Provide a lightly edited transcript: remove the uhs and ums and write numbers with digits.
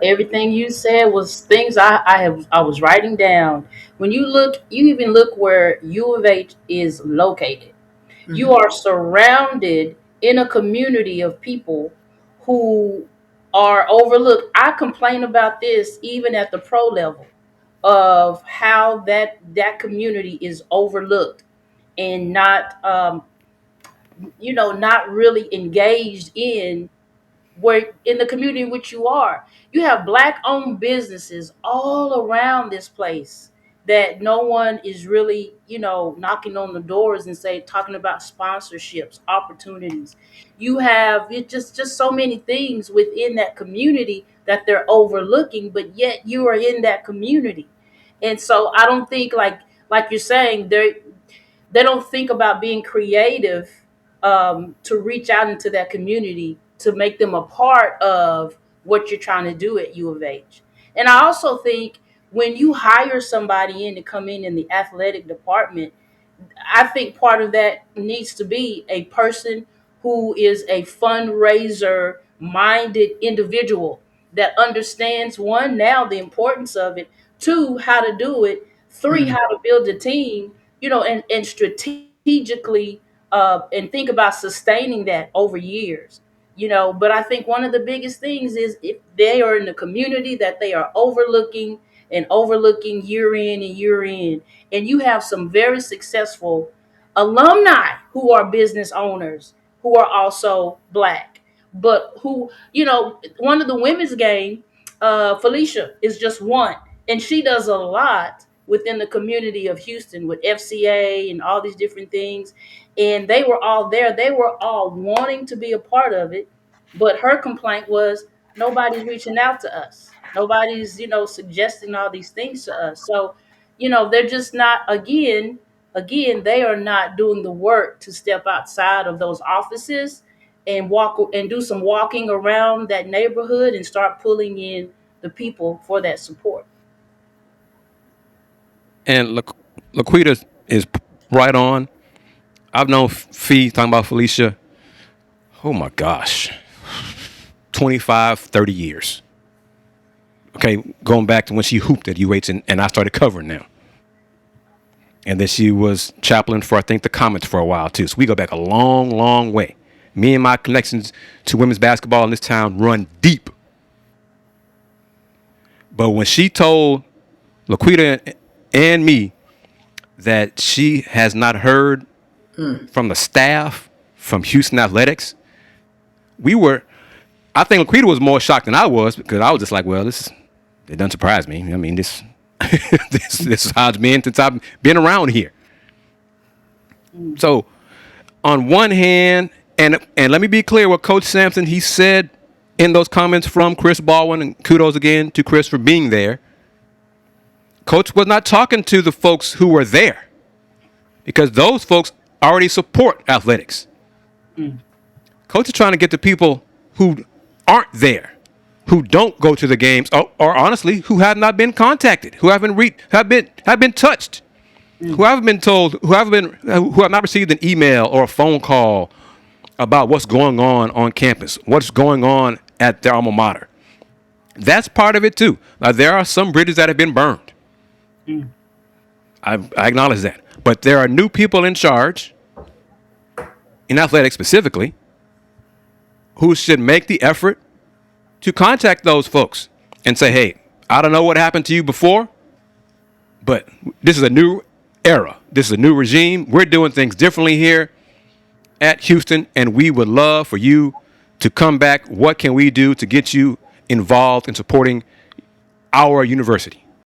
everything you said was things I was writing down. When you even look where U of H is located. You are surrounded in a community of people who are overlooked. I complain about this even at the pro level of how that community is overlooked and not really engaged in where in the community in which you are. You have black owned businesses all around this place that no one is really, knocking on the doors and talking about sponsorships, opportunities. You have just so many things within that community that they're overlooking, but yet you are in that community. And so I don't think like you're saying, they don't think about being creative to reach out into that community to make them a part of what you're trying to do at U of H. And I also think when you hire somebody in to come in the athletic department, I think part of that needs to be a person who is a fundraiser minded individual that understands, one, now the importance of it, two, how to do it, three, how to build a team, and strategically and think about sustaining that over years. But I think one of the biggest things is if they are in the community that they are overlooking year in and year in, and you have some very successful alumni who are business owners who are also black, but who, one of the women's game, Felicia is just one, and she does a lot within the community of Houston with FCA and all these different things. And they were all there. They were all wanting to be a part of it. But her complaint was nobody's reaching out to us. Nobody's, suggesting all these things to us. So, they're just not, again, they are not doing the work to step outside of those offices and walk and do some walking around that neighborhood and start pulling in the people for that support. And Laquita is right on. I've known Fee, talking about Felicia, oh my gosh, 25, 30 years. Okay, going back to when she hooped at UH and I started covering now. And then she was chaplain for, I think, the Comets for a while, too. So we go back a long, long way. Me and my connections to women's basketball in this town run deep. But when she told Laquita and me that she has not heard from the staff from Houston Athletics, I think Laquita was more shocked than I was, because I was just like, well, it doesn't surprise me. I mean, this is how it's been since I've been around here. So on one hand, and let me be clear what Coach Sampson, he said in those comments from Chris Baldwin, and kudos again to Chris for being there. Coach was not talking to the folks who were there, because those folks already support athletics. Coach is trying to get the people who aren't there, who don't go to the games, or honestly, who have not been contacted, who haven't have been touched, who haven't been told, who have not received an email or a phone call about what's going on campus, what's going on at their alma mater. That's part of it too. Now, there are some bridges that have been burned. I acknowledge that. But there are new people in charge, in athletics specifically, who should make the effort to contact those folks and say, hey, I don't know what happened to you before, but this is a new era. This is a new regime. We're doing things differently here at Houston, and we would love for you to come back. What can we do to get you involved in supporting our university?